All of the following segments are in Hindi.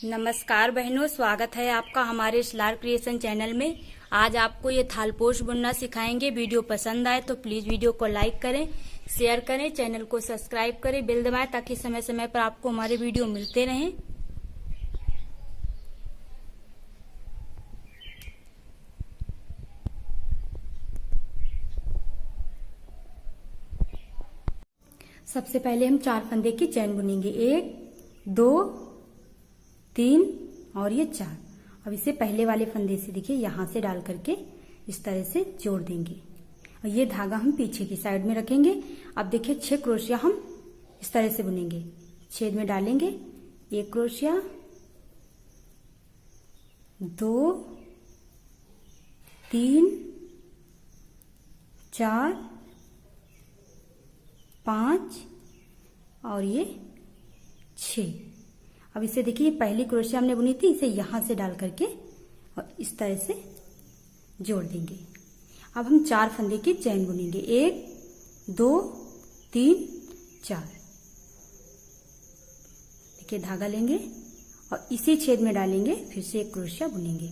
नमस्कार बहनों, स्वागत है आपका हमारे स्टार क्रिएशन चैनल में। आज आपको ये थालपोश बुनना सिखाएंगे। वीडियो पसंद आए तो प्लीज वीडियो को लाइक करें, शेयर करें, चैनल को सब्सक्राइब करें, बेल दबाएं ताकि समय समय पर आपको हमारे वीडियो मिलते रहें। सबसे पहले हम 4 फंदे की चैन बुनेंगे, 1 2 3 और ये 4। अब इसे पहले वाले फंदे से देखिए यहां से डाल करके इस तरह से जोड़ देंगे और ये धागा हम पीछे की साइड में रखेंगे। अब देखिए 6 क्रोशिया हम इस तरह से बुनेंगे। छेद में डालेंगे 1 क्रोशिया, 2 3 4 5 और ये 6। अब इसे देखिए पहली क्रोशिया हमने बुनी थी, इसे यहां से डाल करके और इस तरह से जोड़ देंगे। अब हम 4 फंदे की चैन बुनेंगे, 1 2 3 4। देखिए धागा लेंगे और इसी छेद में डालेंगे, फिर से 1 क्रोशिया बुनेंगे।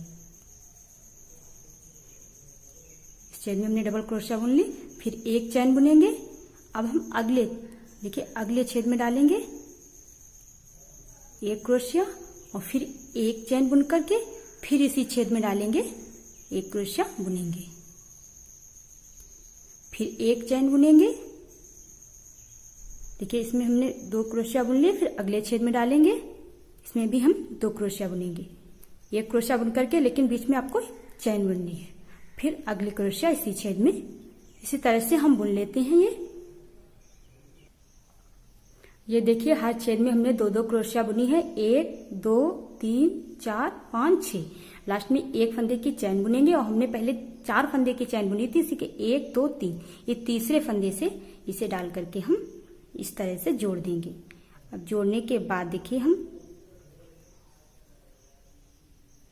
इस छेद में हमने डबल क्रोशिया बुन ली, फिर 1 चैन बुनेंगे। अब हम अगले देखिए अगले छेद में डालेंगे 1 क्रोशिया और फिर 1 चैन बुन करके फिर इसी छेद में डालेंगे 1 क्रोशिया बुनेंगे, फिर 1 चैन बुनेंगे। देखिए इसमें हमने 2 क्रोशिया बुन लिए, फिर अगले छेद में डालेंगे, इसमें भी हम 2 क्रोशिया बुनेंगे। 1 क्रोशिया बुन करके लेकिन बीच में आपको चैन बुननी है, फिर अगले क्रोशिया इसी छेद में। इसी तरह से हम बुन लेते हैं। ये देखिए हर छेद में हमने 2 क्रोशिया बुनी है, 1 2 3 4 5 6। लास्ट में 1 फंदे की चैन बुनेंगे और हमने पहले 4 फंदे की चैन बुनी थी, इसी के 1 2 3 ये तीसरे फंदे से इसे डाल करके हम इस तरह से जोड़ देंगे। अब जोड़ने के बाद देखिए हम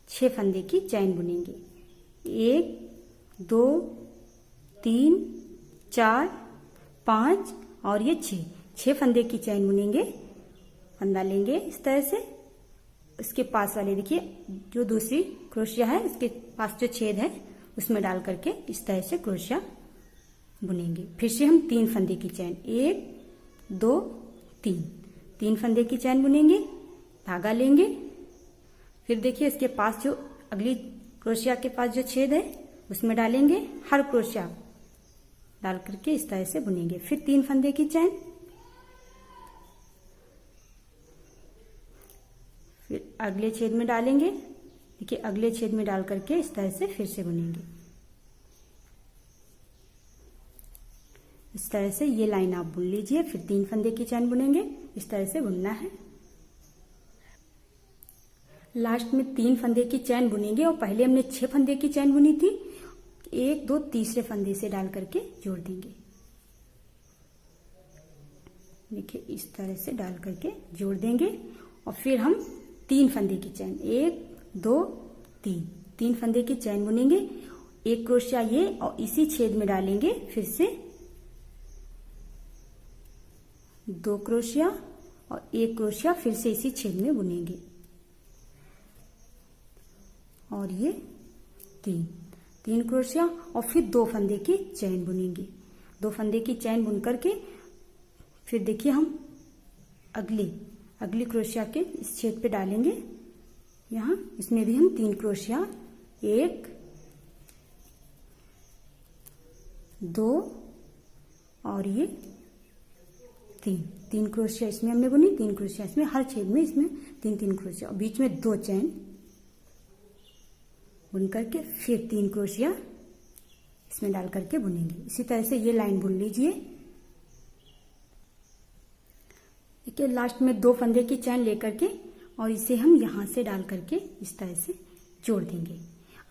6 फंदे की चैन बुनेंगे, 1 2 3 4 5 और ये 6 फंदे की चैन बुनेंगे। फंदा लेंगे इस तरह से, उसके पास वाले देखिए जो दूसरी क्रोशिया है उसके पास जो छेद है उसमें डाल करके इस तरह से क्रोशिया बुनेंगे। फिर से हम 3 फंदे की चैन, 1 2 3 फंदे की चैन बुनेंगे। धागा लेंगे, फिर देखिए इसके पास जो अगली क्रोशिया के पास जो छेद है उसमें डालेंगे, हर क्रोशिया डाल करके इस तरह से बुनेंगे। फिर 3 फंदे की चैन, फिर अगले छेद में डालेंगे। देखिए अगले छेद में डाल करके इस तरह से फिर से बुनेंगे। इस तरह से ये लाइन आप बुन लीजिए, फिर 3 फंदे की चैन बुनेंगे। इस तरह से बुनना है। लास्ट में 3 फंदे की चैन बुनेंगे और पहले हमने 6 फंदे की चैन बुनी थी, 1 2 तीसरे फंदे से डाल करके जोड़ देंगे। देखिए इस तरह से डाल करके जोड़ देंगे और फिर हम 3 फंदे की चैन, 1 2 3 फंदे की चैन बुनेंगे। 1 क्रोशिया ये और इसी छेद में डालेंगे, फिर से 2 क्रोशिया और 1 क्रोशिया फिर से इसी छेद में बुनेंगे और ये 3 क्रोशिया और फिर 2 फंदे की चैन बुनेंगे। 2 फंदे की चैन बुन करके फिर देखिए हम अगली क्रोशिया के इस छेद पे डालेंगे। यहाँ इसमें भी हम 3 क्रोशिया, 1 2 और ये 3 क्रोशिया इसमें हमने बुनी, 3 क्रोशिया इसमें, हर छेद में इसमें 3 क्रोशिया और बीच में 2 चैन बुन करके फिर 3 क्रोशिया इसमें डाल करके बुनेंगे। इसी तरह से ये लाइन बुन लीजिए। देखिए लास्ट में 2 फंदे की चैन लेकर के और इसे हम यहां से डाल करके इस तरह से जोड़ देंगे।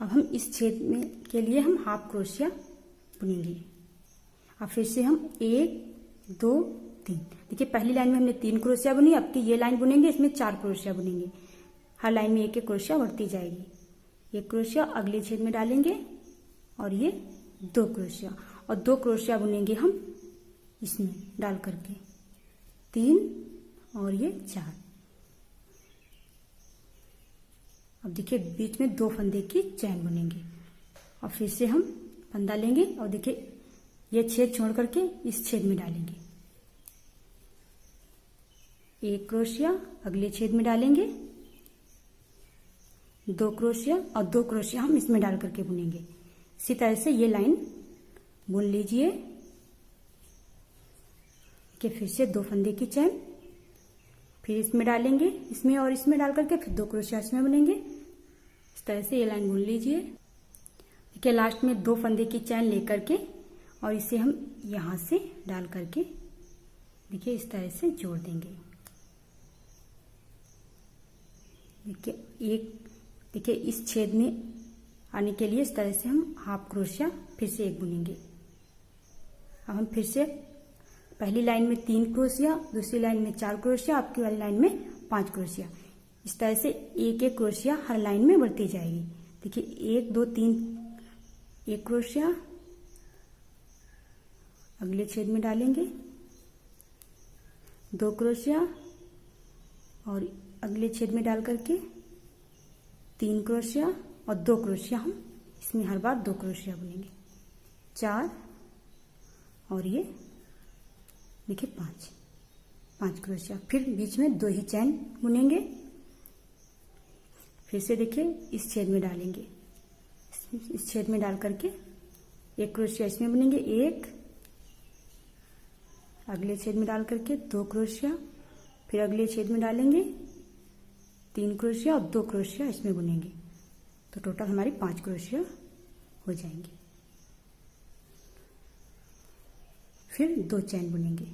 अब हम इस छेद में के लिए हम हाफ क्रोशिया बुनेंगे। अब फिर से हम 1 2 3। देखिए पहली लाइन में हमने 3 क्रोशिया बुनी, अब की ये लाइन बुनेंगे, इसमें 4 क्रोशिया बुनेंगे। हर लाइन में 1 क्रोशिया बढ़ती जाएगी। 1 क्रोशिया अगले छेद में डालेंगे और ये 2 क्रोशिया और 2 क्रोशिया बुनेंगे हम इसमें डाल करके, 3 और ये 4। अब देखिए बीच में 2 फंदे की चैन बुनेंगे और फिर से हम फंदा लेंगे और देखिए ये छेद छोड़ करके इस छेद में डालेंगे, 1 क्रोशिया, अगले छेद में डालेंगे 2 क्रोशिया और 2 क्रोशिया हम इसमें डाल करके बुनेंगे। इसी तरह से ये लाइन बुन लीजिए कि फिर से 2 फंदे की चैन, फिर इसमें डालेंगे, इसमें और इसमें डाल करके फिर 2 क्रोशिया इसमें बुनेंगे। इस तरह से ये लाइन बुन लीजिए। देखिए लास्ट में 2 फंदे की चैन लेकर के और इसे हम यहां से डाल करके देखिए इस तरह से जोड़ देंगे। देखिए इस छेद में आने के लिए इस तरह से हम हाफ क्रोशिया फिर से 1 बुनेंगे। अब हम फिर से पहली लाइन में 3 क्रोशिया, दूसरी लाइन में 4 क्रोशिया, आपकी वाली लाइन में 5 क्रोशिया, इस तरह से 1-1 क्रोशिया हर लाइन में बढ़ती जाएगी। देखिए 1 2 3, 1 क्रोशिया, अगले छेद में डालेंगे 2 क्रोशिया और अगले छेद में डाल करके 3 क्रोशिया और 2 क्रोशिया हम इसमें हर बार 2 क्रोशिया बुनेंगे, 4 और ये देखिए 5 क्रोशिया, फिर बीच में 2 ही चैन बुनेंगे। फिर से देखिए इस छेद में डालेंगे, इस छेद में डाल करके 1 क्रोशिया इसमें बुनेंगे, 1, अगले छेद में डाल करके 2 क्रोशिया, फिर अगले छेद में डालेंगे 3 क्रोशिया और 2 क्रोशिया इसमें बुनेंगे, तो टोटल हमारी 5 क्रोशिया हो जाएंगे। फिर 2 चैन बुनेंगे।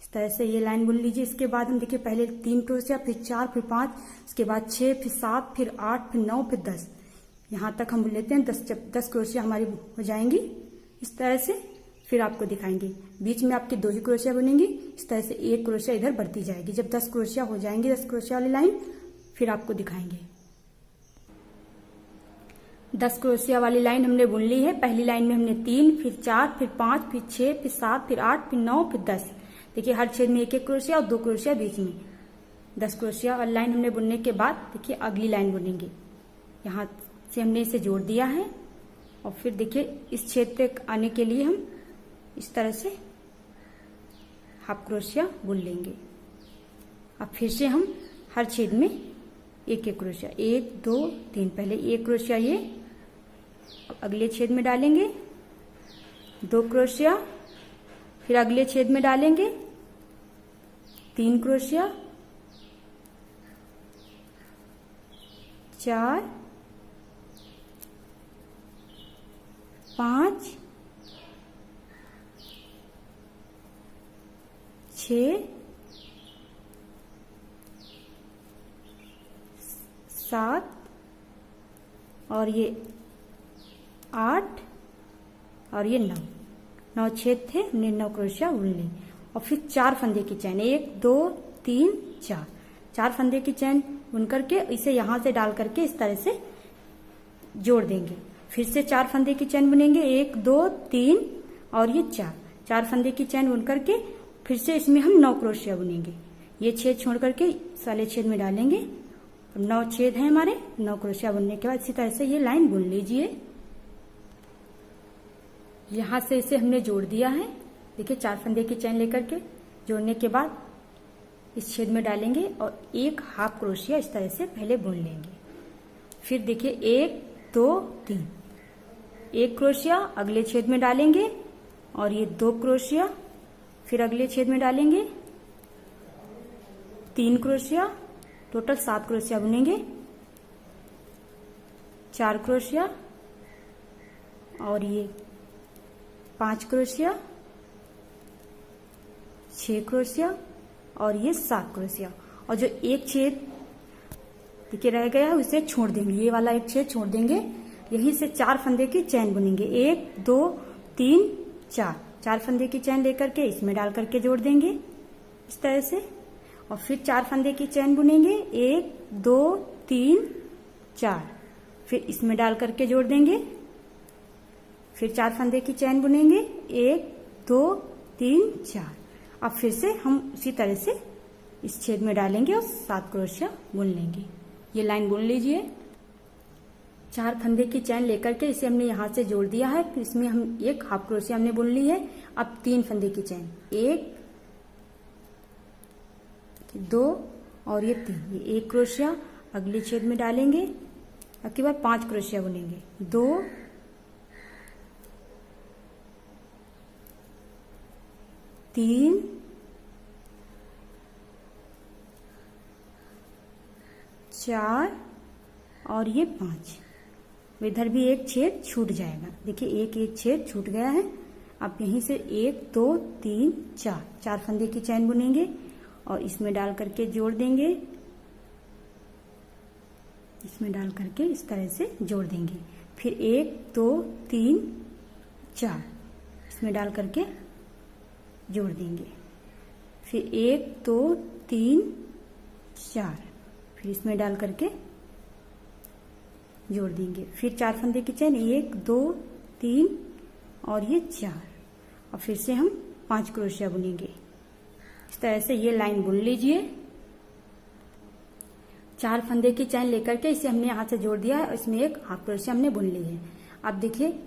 इस तरह से ये लाइन बुन लीजिए। इसके बाद हम देखिए पहले 3 क्रोशिया, फिर 4, फिर 5, इसके बाद 6, फिर 7, फिर 8, फिर 9, फिर 10, यहाँ तक हम बुन लेते हैं। 10 क्रोशिया हमारी हो जाएंगी। इस तरह से फिर आपको दिखाएंगे, बीच में आपकी 2 ही क्रोशिया बनेंगी। इस तरह से 1 क्रोशिया इधर बढ़ती जाएगी। जब 10 क्रोशिया हो जाएंगे, 10 क्रोशिया वाली लाइन, फिर आपको दिखाएंगे। 10 क्रोशिया वाली लाइन हमने बुन ली है। पहली लाइन में हमने 3, फिर 4, फिर 5, फिर 6, फिर 7, फिर 8, फिर 9, फिर 10। देखिए हर छेद में 1-1 क्रोशिया और 2 क्रोशिया बीच में। 10 क्रोशिया वाली लाइन हमने बुनने के बाद देखिए अगली लाइन बुनेंगे। यहाँ से हमने इसे जोड़ दिया है और फिर देखिए इस छेद पे आने के लिए हम इस तरह से हाफ क्रोशिया बुन लेंगे। अब फिर से हम हर छेद में 1-1 क्रोशिया, 1 2 3, पहले 1 क्रोशिया ये, अब अगले छेद में डालेंगे 2 क्रोशिया, फिर अगले छेद में डालेंगे 3 क्रोशिया, 4 5 6 7 और ये 8 और ये 9 छेद थे, हमने 9 क्रोशिया बुन ली। और फिर 4 फंदे की चैन, 1 2 3 4 फंदे की चैन बुन करके इसे यहां से डाल करके इस तरह से जोड़ देंगे। फिर से 4 फंदे की चैन बुनेंगे, 1 2 3 और ये 4 फंदे की चैन बुन करके फिर से इसमें हम 9 क्रोशिया बुनेंगे। ये छेद छोड़ करके साले छेद में डालेंगे। 9 छेद हैं हमारे, 9 क्रोशिया बुनने के बाद इसी तरह से ये लाइन बुन लीजिए। यहां से इसे हमने जोड़ दिया है। देखिए 4 फंदे की चैन लेकर के जोड़ने के बाद इस छेद में डालेंगे और 1 हाफ क्रोशिया इस तरह से पहले बुन लेंगे। फिर देखिए 1 2 3, 1 क्रोशिया अगले छेद में डालेंगे और ये 2 क्रोशिया, फिर अगले छेद में डालेंगे 3 क्रोशिया, टोटल 7 क्रोशिया बुनेंगे, 4 क्रोशिया और ये 5 क्रोशिया, 6 क्रोशिया और ये 7 क्रोशिया। और जो एक छेद देखिए रह गया है उसे छोड़ देंगे, ये वाला एक छेद छोड़ देंगे। यहीं से 4 फंदे की चैन बुनेंगे, 1 2 3 4 फंदे की चैन लेकर के इसमें डाल करके जोड़ देंगे इस तरह से। और फिर 4 फंदे की चैन बुनेंगे, 1 2 3 4, फिर इसमें डाल करके जोड़ देंगे। फिर 4 फंदे की चैन बुनेंगे, 1 2 3 4। अब फिर से हम उसी तरह से इस छेद में डालेंगे और 7 क्रोशिया बुन लेंगे। ये लाइन बुन लीजिए। 4 फंदे की चैन लेकर के इसे हमने यहाँ से जोड़ दिया है, फिर इसमें हम एक हाफ क्रोशिया हमने बुन ली है। अब 3 फंदे की चैन, 1 2 और ये 3, ये 1 क्रोशिया अगले छेद में डालेंगे। उसके बाद 5 क्रोशिया बुनेंगे, 2 3 4 और ये 5। इधर भी एक छेद छूट जाएगा, देखिए एक छेद छूट गया है। अब यहीं से 1 2 3 4 फंदे की चैन बुनेंगे और इसमें डाल करके जोड़ देंगे, इसमें डाल करके इस तरह से जोड़ देंगे। फिर 1 2 3 4 इसमें डाल करके जोड़ देंगे। फिर 1 2 3 4 फिर इसमें डाल करके जोड़ देंगे। फिर 4 फंदे की चैन, 1 2 3 और ये 4 और फिर से हम 5 क्रोशिया बुनेंगे। इस तरह से ये लाइन बुन लीजिए। 4 फंदे की चैन लेकर के इसे हमने यहाँ से जोड़ दिया है और इसमें एक हाफ क्रोशिया हमने बुन ली है। अब देखिए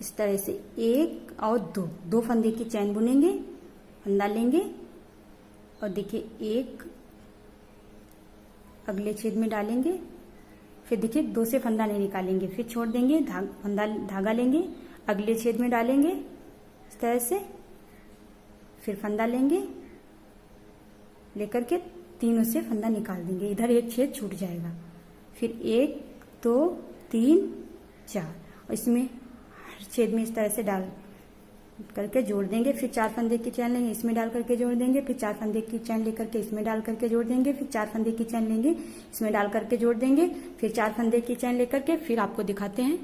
इस तरह से 1 और 2 फंदे की चैन बुनेंगे, फंदा लेंगे और देखिए 1 अगले छेद में डालेंगे। फिर देखिए 2 से फंदा नहीं निकालेंगे, फिर छोड़ देंगे, धागा लेंगे, अगले छेद में डालेंगे इस तरह से, फिर फंदा लेंगे, लेकर के तीनों से फंदा निकाल देंगे, इधर एक छेद छूट जाएगा। फिर 1 2 3 4 और इसमें हर छेद में इस तरह से डाल करके जोड़ देंगे। फिर 4 फंदे की चैन लेंगे, इसमें डाल करके जोड़ देंगे। फिर 4 फंदे की चैन लेकर के इसमें डाल करके जोड़ देंगे। फिर 4 फंदे की चैन लेंगे, इसमें डाल करके जोड़ देंगे। फिर 4 फंदे की चैन लेकर के फिर आपको दिखाते हैं,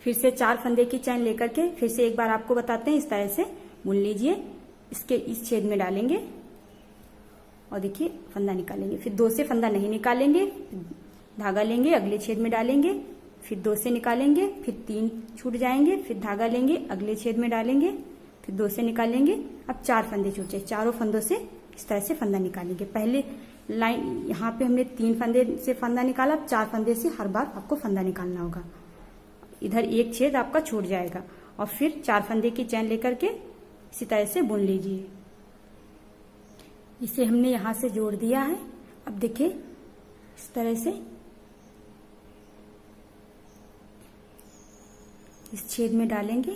फिर से 4 फंदे की चैन लेकर के फिर से एक बार आपको बताते हैं। इस तरह से बुन लीजिए, इसके इस छेद में डालेंगे और देखिए फंदा निकालेंगे। फिर 2 से फंदा नहीं निकालेंगे, धागा लेंगे, अगले छेद में डालेंगे, फिर 2 से निकालेंगे, फिर 3 छूट जाएंगे, फिर धागा लेंगे, अगले छेद में डालेंगे, फिर 2 से निकालेंगे। अब 4 फंदे छूट जाए, चारों फंदों से इस तरह से फंदा निकालेंगे। पहले लाइन यहाँ पे हमने 3 फंदे से फंदा निकाला, अब 4 फंदे से हर बार आपको फंदा निकालना होगा। इधर एक छेद आपका छूट जाएगा और फिर 4 फंदे की चैन लेकर के इसी तरह से बुन लीजिए। इसे हमने यहाँ से जोड़ दिया है। अब देखिए इस तरह से इस छेद में डालेंगे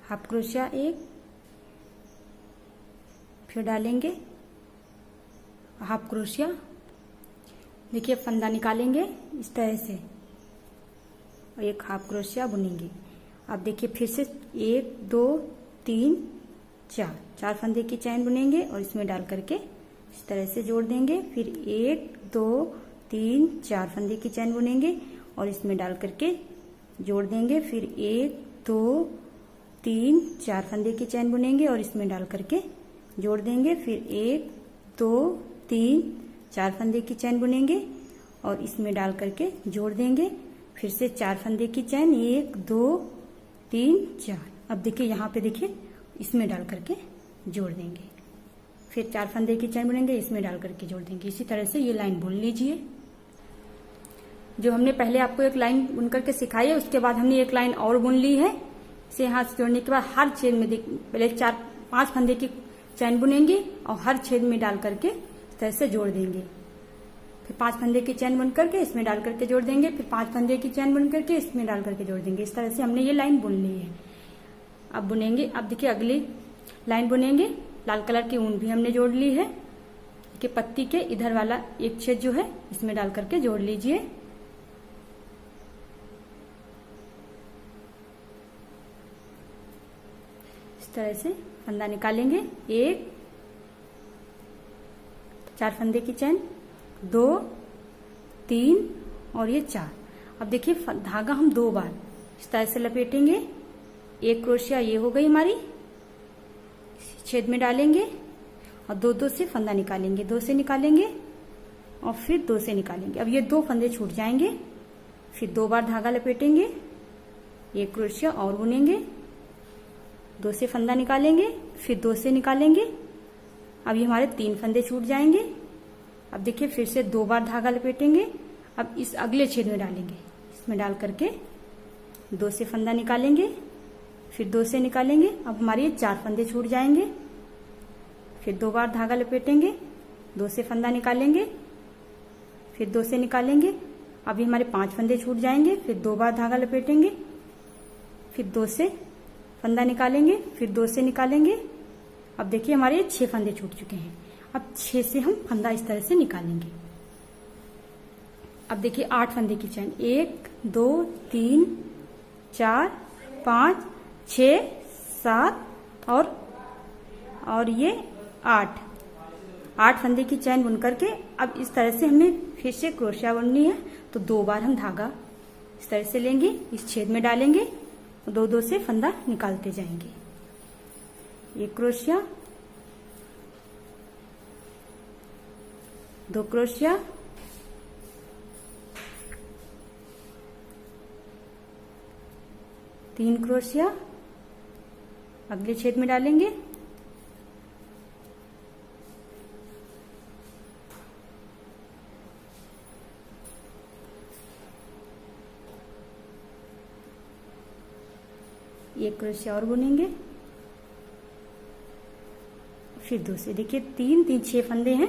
हाफ क्रोशिया 1, फिर डालेंगे हाफ क्रोशिया, देखिए फंदा निकालेंगे इस तरह से और एक हाफ क्रोशिया बुनेंगे। अब देखिए फिर से 1 2 3 4 फंदे की चैन बुनेंगे और इसमें डाल करके इस तरह से जोड़ देंगे। फिर 1 2 3 4 फंदे की चैन बुनेंगे और इसमें डाल करके जोड़ देंगे। फिर 1 2 3 4 फंदे की चैन बुनेंगे और इसमें डाल करके जोड़ देंगे। फिर 1 2 3 4 फंदे की चैन बुनेंगे और इसमें डाल करके जोड़ देंगे। फिर से 4 फंदे की चैन, 1 2 3 4। अब देखिए यहाँ पे देखिए इसमें डाल करके जोड़ देंगे। फिर 4 फंदे की चैन बुनेंगे, इसमें डाल करके जोड़ देंगे। इसी तरह से ये लाइन बुन लीजिए। जो हमने पहले आपको एक लाइन बुन करके सिखाई है, उसके बाद हमने एक लाइन और बुन ली है। इसे हाथ से जोड़ने के बाद हर छेद में पहले 4-5 फंदे की चैन बुनेंगे और हर छेद में डाल करके इस तरह से जोड़ देंगे। फिर 5 फंदे की चैन बुन करके इसमें डाल करके जोड़ देंगे। फिर 5 फंदे की चैन बुन करके इसमें डाल करके जोड़ देंगे। इस तरह से हमने ये लाइन बुन ली है। अब बुनेंगे, अब देखिए अगली लाइन बुनेंगे। लाल कलर की ऊन भी हमने जोड़ ली है कि पत्ती के इधर वाला एक छेद जो है इसमें डाल करके जोड़ लीजिए। इस तरह से फंदा निकालेंगे। 1 4 फंदे की चैन, 2 3 और ये 4। अब देखिए धागा हम 2 बार इस तरह से लपेटेंगे। 1 क्रोशिया ये हो गई हमारी, छेद में डालेंगे और 2 से फंदा निकालेंगे। 2 से निकालेंगे और फिर 2 से निकालेंगे। अब ये 2 फंदे छूट जाएंगे। फिर 2 बार धागा लपेटेंगे, 1 क्रोशिया और बुनेंगे, 2 से फंदा निकालेंगे, फिर 2 से निकालेंगे। अब ये हमारे 3 फंदे छूट जाएंगे। अब देखिए फिर से 2 बार धागा लपेटेंगे। अब इस अगले छेद में डालेंगे, इस इसमें डाल करके 2 से फंदा निकालेंगे, फिर 2 से निकालेंगे। अब हमारे ये 4 फंदे छूट जाएंगे। फिर 2 बार धागा लपेटेंगे, 2 से फंदा निकालेंगे, फिर 2 से निकालेंगे। अभी हमारे 5 फंदे छूट जाएंगे। फिर 2 बार धागा लपेटेंगे, फिर 2 से फंदा निकालेंगे, फिर 2 से निकालेंगे। अब देखिए हमारे 6 फंदे छूट चुके हैं। अब 6 से हम फंदा इस तरह से निकालेंगे। अब देखिए 8 फंदे की चैन, 1 2 3 4 5 6 7 और ये 8 फंदे की चैन बुन करके अब इस तरह से हमें फिर से क्रोशिया बुननी है। तो 2 बार हम धागा इस तरह से लेंगे, इस छेद में डालेंगे, 2 से फंदा निकालते जाएंगे। 1 क्रोशिया, 2 क्रोशिया, 3 क्रोशिया, अगले छेद में डालेंगे, 1 क्रोशिया और बुनेंगे, फिर 2 से। देखिए 3 6 फंदे हैं।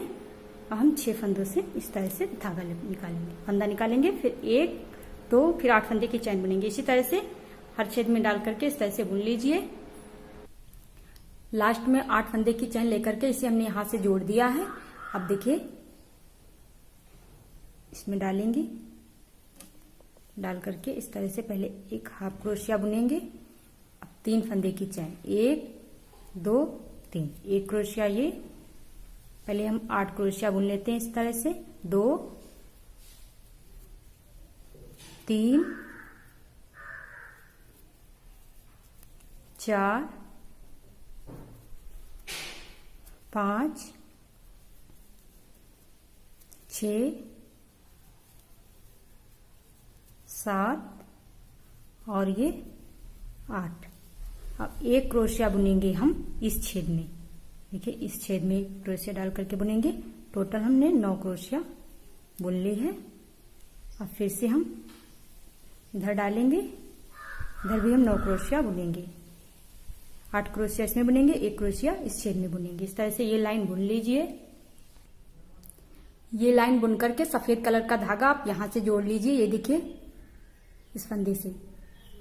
अब हम 6 फंदों से इस तरह से धागा निकालेंगे, फंदा निकालेंगे, फिर 1 2 फिर 8 फंदे की चैन बुनेंगे। इसी तरह से हर छेद में डाल करके इस तरह से बुन लीजिए। लास्ट में 8 फंदे की चैन लेकर के इसे हमने यहां से जोड़ दिया है। अब देखिए इसमें डालेंगे, डाल करके इस तरह से पहले एक हाफ क्रोशिया बुनेंगे। अब 3 फंदे की चैन, 1 2 3, 1 क्रोशिया, ये पहले हम 8 क्रोशिया बुन लेते हैं इस तरह से, 2 3 4 5 6 7 और ये 8। अब 1 क्रोशिया बुनेंगे हम इस छेद में। देखिए इस छेद में 1 क्रोशिया डाल करके बुनेंगे। टोटल हमने 9 क्रोशिया बुन ली है। अब फिर से हम इधर डालेंगे, इधर भी हम 9 क्रोशिया बुनेंगे। 8 क्रोशिया इसमें बुनेंगे, 1 क्रोशिया इस छेद में बुनेंगे। इस तरह से ये लाइन बुन लीजिए। ये लाइन बुन करके सफेद कलर का धागा आप यहां से जोड़ लीजिए। ये देखिए इस फंदे से।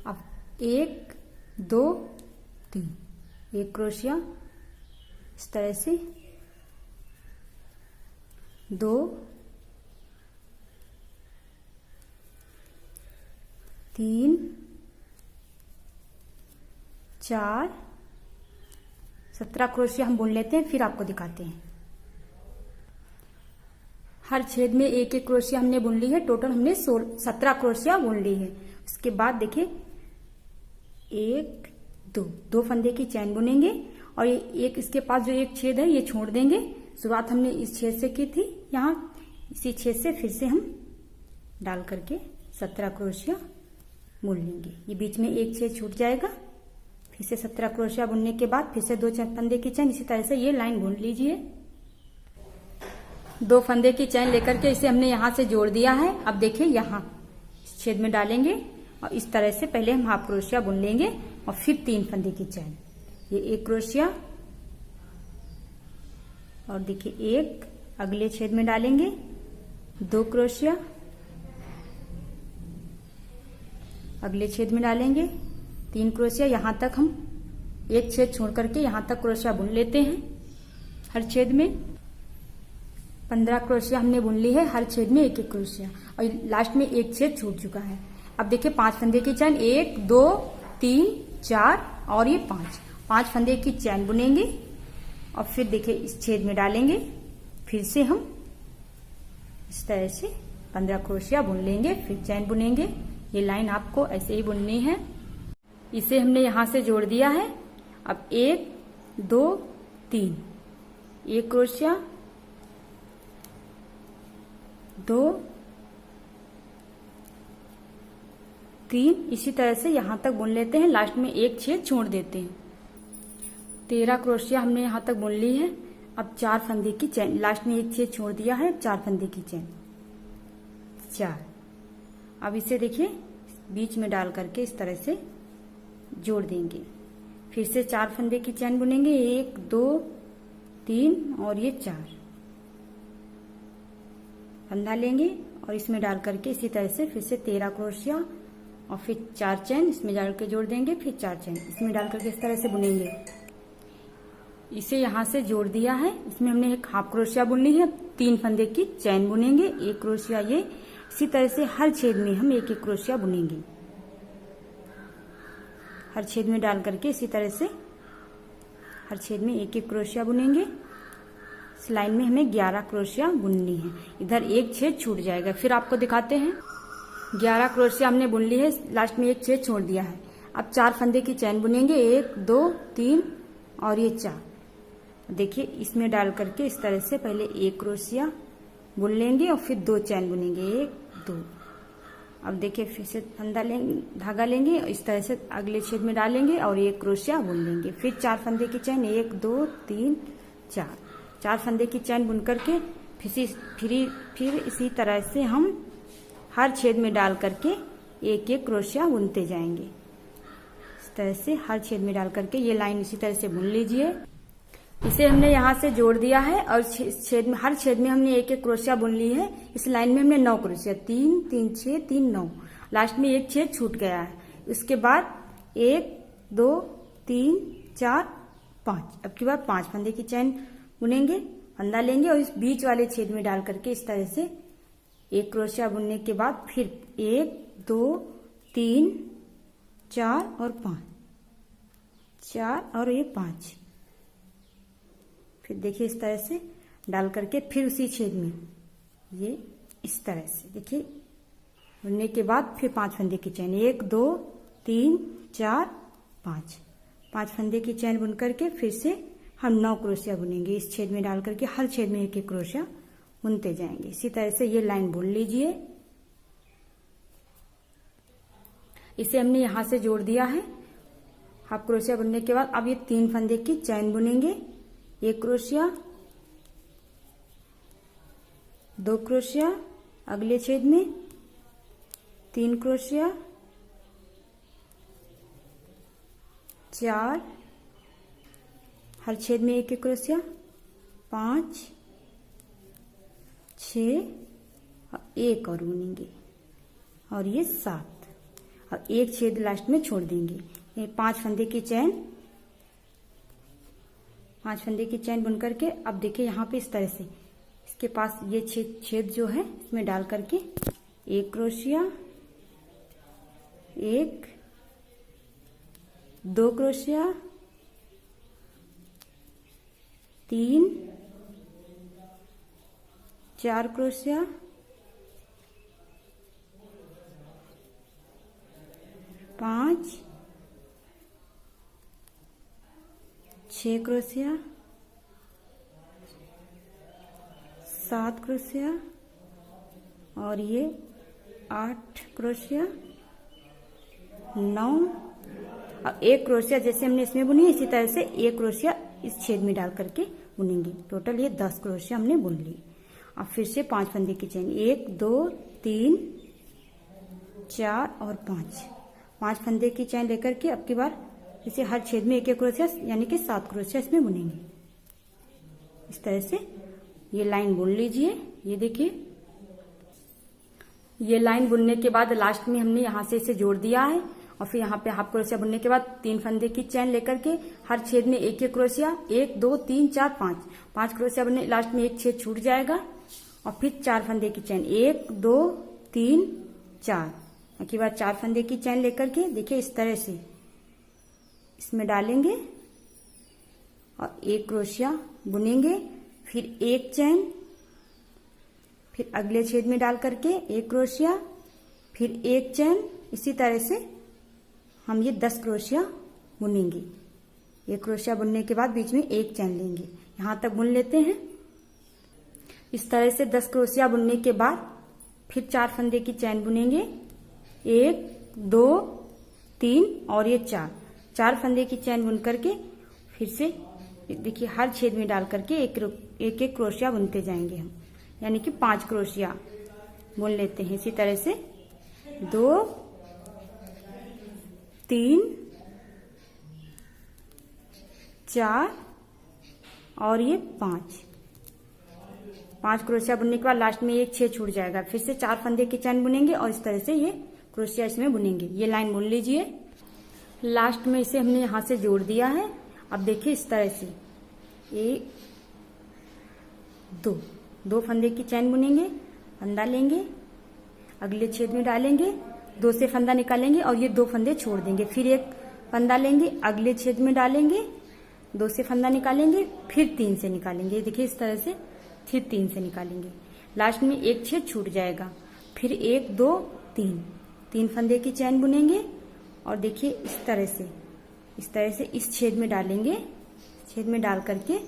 अब 1 2 3, 1 क्रोशिया इस तरह से, 2 3 4 17 क्रोशिया हम बुन लेते हैं, फिर आपको दिखाते हैं। हर छेद में 1 1 क्रोशिया हमने बुन ली है। टोटल हमने 17 क्रोशिया बुन ली है। उसके बाद देखिए 1 2 फंदे की चैन बुनेंगे और ये एक इसके पास जो एक छेद है ये छोड़ देंगे। शुरुआत हमने इस छेद से की थी, यहाँ इसी छेद से फिर से हम डाल करके 17 क्रोशिया बुन लेंगे। ये बीच में एक छेद छूट जाएगा। फिर से 17 क्रोशिया बुनने के बाद फिर से 2 फंदे की चैन, इसी तरह से ये लाइन बुन लीजिए। 2 फंदे की चैन लेकर के इसे हमने यहां से जोड़ दिया है। अब देखिए यहाँ इस छेद में डालेंगे और इस तरह से पहले हम हाफ क्रोशिया बुन लेंगे और फिर 3 फंदे की चैन। ये 1 क्रोशिया और देखिए 1 अगले छेद में डालेंगे, 2 क्रोशिया अगले छेद में डालेंगे, 3 क्रोशिया। यहां तक हम एक छेद छोड़ करके यहां तक क्रोशिया बुन लेते हैं। हर छेद में 15 क्रोशिया हमने बुन ली है। हर छेद में 1 1 क्रोशिया और लास्ट में एक छेद छूट चुका है। अब देखिए 5 फंदे की चैन, 1 2 3 4 और ये 5 फंदे की चैन बुनेंगे और फिर देखिए इस छेद में डालेंगे। फिर से हम इस तरह से 15 क्रोशिया बुन लेंगे, फिर चैन बुनेंगे। ये लाइन आपको ऐसे ही बुननी है। इसे हमने यहां से जोड़ दिया है। अब 1 2 3, 1 क्रोशिया, 2 3, इसी तरह से यहां तक बुन लेते हैं। लास्ट में एक छेद छोड़ देते हैं। 13 क्रोशिया हमने यहां तक बुन ली है। अब 4 फंदे की चैन, लास्ट में एक छेद छोड़ दिया है, 4 फंदे की चैन, 4। अब इसे देखिए बीच में डाल करके इस तरह से जोड़ देंगे। फिर से 4 फंदे की चैन बुनेंगे, 1 2 3 और ये 4 फंदा लेंगे और इसमें डाल करके इसी तरह से फिर से 13 क्रोशिया और फिर 4 चैन इसमें डाल के जोड़ देंगे, फिर 4 चैन इसमें डाल करके इस तरह से बुनेंगे। इसे यहाँ से जोड़ दिया है, इसमें हमने एक हाफ क्रोशिया बुन ली है, 3 फंदे की चैन बुनेंगे, 1 क्रोशिया ये, इसी तरह से हर छेद में हम 1 1 क्रोशिया बुनेंगे। हर छेद में डाल करके इसी तरह से हर छेद में 1 1 क्रोशिया बुनेंगे। इस लाइन में हमें 11 क्रोशिया बुननी है। इधर एक छेद छूट जाएगा, फिर आपको दिखाते हैं। 11 क्रोशिया हमने बुन ली है, लास्ट में एक छेद छोड़ दिया है। अब 4 फंदे की चैन बुनेंगे, 1 2 3 और ये 4। देखिए इसमें डाल करके इस तरह से पहले 1 क्रोशिया बुन लेंगे और फिर 2 चैन बुनेंगे, 1 2। अब देखिए फिर से फंदा लेंगे, धागा लेंगे और इस तरह से अगले छेद में डालेंगे और 1 क्रोशिया बुन लेंगे। फिर 4 फंदे की चैन, 1 2 3 4। 4 फंदे की चैन बुन करके फिर इसी तरह से हम हर छेद में डाल करके 1 1 क्रोशिया बुनते जाएंगे। इस तरह से हर छेद में डाल करके ये लाइन इसी तरह से बुन लीजिए। इसे हमने यहाँ से जोड़ दिया है और छेद में हर छेद में हमने 1 1 क्रोशिया बुन ली है। इस लाइन में हमने 9 क्रोशिया, 3 3 6 3 9। लास्ट में एक छेद छूट गया है। उसके बाद 1 2 3 4 5। अब की बार 5 फंदे की चैन बुनेंगे, फंदा लेंगे और इस बीच वाले छेद में डाल करके इस तरह से 1 क्रोशिया बुनने के बाद फिर 1 2 3 4 और 5, 4 और ये 5। फिर देखिए इस तरह से डाल करके फिर उसी छेद में ये इस तरह से देखिए बुनने के बाद फिर 5 फंदे की चैन, 1 2 3 4 5। 5 फंदे की चैन बुन करके फिर से हम 9 क्रोशिया बुनेंगे। इस छेद में डाल करके हर छेद में 1 1 क्रोशिया बुनते जाएंगे। इसी तरह से ये लाइन बुन लीजिए। इसे हमने यहां से जोड़ दिया है। हाफ क्रोशिया बुनने के बाद अब ये 3 फंदे की चैन बुनेंगे, 1 क्रोशिया 2 क्रोशिया अगले छेद में, 3 क्रोशिया 4 हर छेद में 1 1 क्रोशिया, 5 6 और 1 और बुनेंगे और ये 7 और एक छेद लास्ट में छोड़ देंगे। ये 5 फंदे की चैन, 5 फंदे की चैन बुन करके अब देखिए यहाँ पे इस तरह से इसके पास ये छेद जो है इसमें डाल करके 1 crochet 1 2 crochet 3 4 crochet 5 6 crochet 7 crochet और ये 8 क्रोशिया 9 और 1 क्रोशिया जैसे हमने इसमें बुनी इसी तरह से 1 क्रोशिया इस छेद में डाल करके बुनेंगे। टोटल ये 10 क्रोशिया हमने बुन ली। अब फिर से 5 फंदे की चैन, 1 2 3 4 और 5 फंदे की चैन लेकर के अब की बार इसे हर छेद में 1 1 क्रोशिया यानी कि 7 क्रोशिया इसमें बुनेंगे। इस तरह से ये लाइन बुन लीजिए। ये देखिए ये लाइन बुनने के बाद लास्ट में हमने यहाँ से इसे जोड़ दिया है और फिर यहाँ पे हाफ क्रोशिया बुनने के बाद 3 फंदे की चैन लेकर के हर छेद में 1 1 क्रोशिया, 1 2 3 4 5 क्रोशिया बनने, लास्ट में एक छेद छूट जाएगा और फिर 4 फंदे की चैन, 1 2 3 4। उसके बाद 4 फंदे की चैन लेकर के देखिए इस तरह से इसमें डालेंगे और 1 क्रोशिया बुनेंगे, फिर 1 चैन, फिर अगले छेद में डाल करके 1 क्रोशिया, फिर 1 चैन। इसी तरह से हम ये 10 क्रोशिया बुनेंगे। 1 क्रोशिया बुनने के बाद बीच में 1 चैन लेंगे, यहां तक बुन लेते हैं। इस तरह से 10 क्रोशिया बुनने के बाद फिर 4 फंदे की चैन बुनेंगे, 1 2 3 और ये 4 फंदे की चैन बुन करके फिर से देखिए हर छेद में डाल करके एक एक क्रोशिया बुनते जाएंगे हम, यानी कि 5 क्रोशिया बुन लेते हैं। इसी तरह से 2 3 4 और ये 5 क्रोशिया बुनने के बाद लास्ट में एक 6 छूट जाएगा। फिर से 4 फंदे की चैन बुनेंगे और इस तरह से ये क्रोशिया इसमें बुनेंगे। ये लाइन बुन लीजिए। लास्ट में इसे हमने यहां से जोड़ दिया है। अब देखिए इस तरह से 1 2 फंदे की चैन बुनेंगे, फंदा लेंगे, अगले छेद में डालेंगे, 2 से फंदा निकालेंगे और ये 2 फंदे छोड़ देंगे। फिर एक फंदा लेंगे, अगले छेद में डालेंगे, 2 से फंदा निकालेंगे, फिर 3 से निकालेंगे। देखिए इस तरह से फिर 3 से निकालेंगे। लास्ट में एक छेद छूट जाएगा। फिर 1 2 3 फंदे की चैन बुनेंगे और देखिए इस तरह से इस छेद में डालेंगे। छेद में डाल करके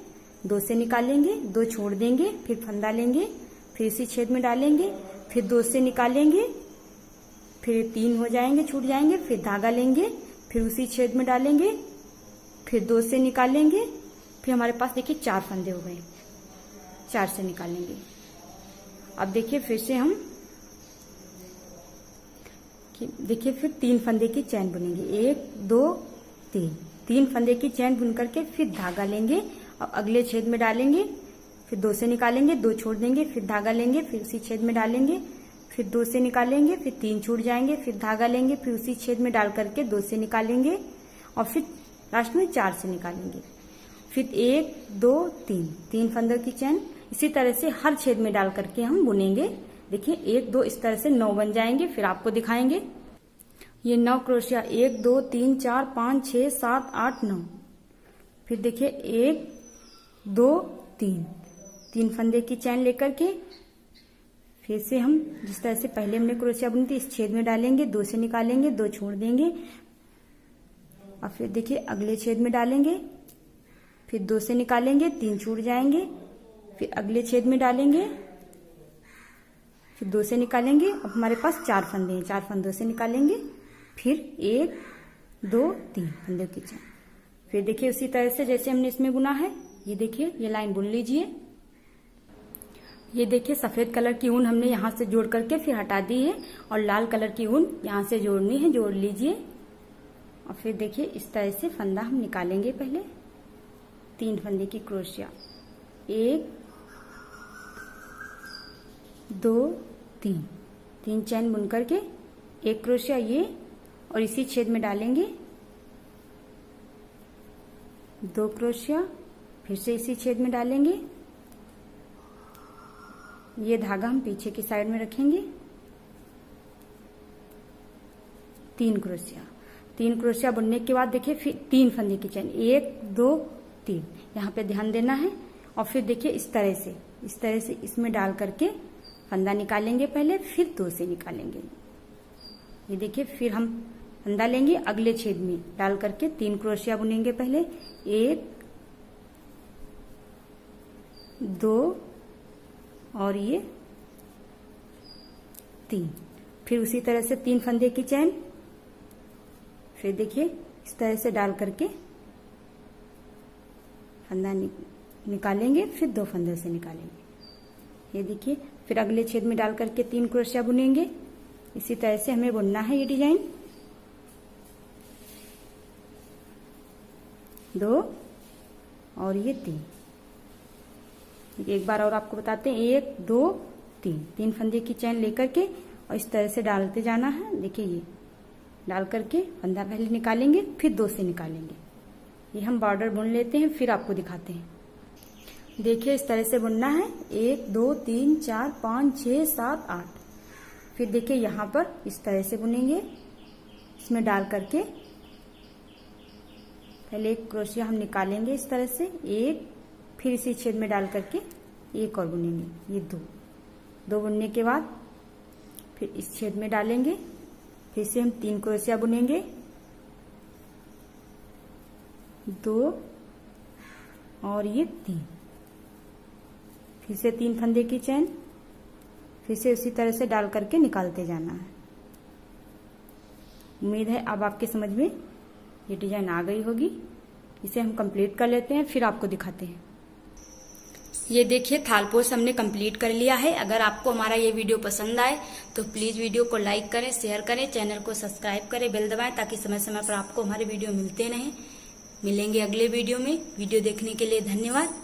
2 से निकालेंगे, 2 छोड़ देंगे, फिर फंदा लेंगे, फिर इसी छेद में डालेंगे, फिर 2 से निकालेंगे, फिर 3 हो जाएंगे, छूट जाएंगे, फिर धागा लेंगे, फिर उसी छेद में डालेंगे, फिर 2 से निकालेंगे, फिर हमारे पास देखिए 4 फंदे हो गए, 4 से निकालेंगे। अब देखिए फिर से हम देखिए फिर 3 फंदे की चैन बुनेंगे। 1 2 3 फंदे की चैन बुन करके फिर धागा लेंगे और अगले छेद में डालेंगे, फिर 2 से निकालेंगे, 2 छोड़ देंगे, फिर धागा लेंगे, फिर उसी छेद में डालेंगे, फिर 2 से निकालेंगे, फिर 3 छूट जाएंगे, फिर धागा लेंगे, फिर उसी छेद में डाल करके 2 से निकालेंगे और फिर लास्ट में 4 से निकालेंगे। फिर 1 2 3 फंदों की चैन इसी तरह से हर छेद में डाल करके हम बुनेंगे। देखिए 1 2 इस तरह से 9 बन जाएंगे। फिर आपको दिखाएंगे ये 9 क्रोशिया 1 2 3 4 5 6 7 8 9। फिर देखिए 1 2 3 फंदे की चैन लेकर के फिर से हम जिस तरह से पहले हमने क्रोशिया बुनी थी इस छेद में डालेंगे, 2 से निकालेंगे, 2 छोड़ देंगे और फिर देखिए अगले छेद में डालेंगे, फिर 2 से निकालेंगे, 3 छूट जाएंगे, फिर अगले छेद में डालेंगे, फिर 2 से निकालेंगे। अब हमारे पास 4 फंदे हैं, 4 फंदों से निकालेंगे, फिर 1 2 3 फंदों की चैन। फिर देखिए उसी तरह से जैसे हमने इसमें बुना है, ये देखिए ये लाइन बुन लीजिए। ये देखिए सफेद कलर की ऊन हमने यहाँ से जोड़ करके फिर हटा दी है और लाल कलर की ऊन यहाँ से जोड़नी है, जोड़ लीजिए। और फिर देखिए इस तरह से फंदा हम निकालेंगे। पहले 3 फंदे की क्रोशिया 1 2 3 चैन बुन करके 1 क्रोशिया ये और इसी छेद में डालेंगे, 2 क्रोशिया फिर से इसी छेद में डालेंगे। ये धागा हम पीछे की साइड में रखेंगे। 3 क्रोशिया बुनने के बाद देखिए फिर 3 फंदे की चैन 1 2 3 यहाँ पे ध्यान देना है। और फिर देखिए इस तरह से इसमें डाल करके फंदा निकालेंगे पहले, फिर 2 से निकालेंगे। ये देखिए फिर हम फंदा लेंगे, अगले छेद में डाल करके 3 क्रोशिया बुनेंगे। पहले 1 2 और ये 3, फिर उसी तरह से 3 फंदे की चैन, फिर देखिए इस तरह से डाल करके फंदा निकालेंगे, फिर 2 फंदे से निकालेंगे। ये देखिए फिर अगले छेद में डाल करके 3 क्रोशिया बुनेंगे। इसी तरह से हमें बुनना है ये डिजाइन। 2 और ये 3। एक बार और आपको बताते हैं, 1 2 3 फंदे की चैन लेकर के और इस तरह से डालते जाना है। देखिए ये डाल करके फंदा पहले निकालेंगे, फिर 2 से निकालेंगे। ये हम बॉर्डर बुन लेते हैं, फिर आपको दिखाते हैं। देखिए इस तरह से बुनना है। 1 2 3 4 5 6 7 8। फिर देखिए यहाँ पर इस तरह से बुनेंगे, इसमें डाल करके पहले 1 क्रोशिया हम निकालेंगे इस तरह से, 1 फिर इसी छेद में डाल करके 1 और बुनेंगे। ये 2 बुनने के बाद फिर इस छेद में डालेंगे, फिर से हम 3 क्रोशिया बुनेंगे, 2 और ये 3, फिर से 3 फंदे की चैन, फिर से उसी तरह से डाल करके निकालते जाना है। उम्मीद है अब आपके समझ में ये डिजाइन आ गई होगी। इसे हम कंप्लीट कर लेते हैं, फिर आपको दिखाते हैं। ये देखिए थालपोश हमने कंप्लीट कर लिया है। अगर आपको हमारा ये वीडियो पसंद आए तो प्लीज वीडियो को लाइक करें, शेयर करें, चैनल को सब्सक्राइब करें, बेल दबाएं ताकि समय समय पर आपको हमारे वीडियो मिलते रहें। मिलेंगे अगले वीडियो में। वीडियो देखने के लिए धन्यवाद।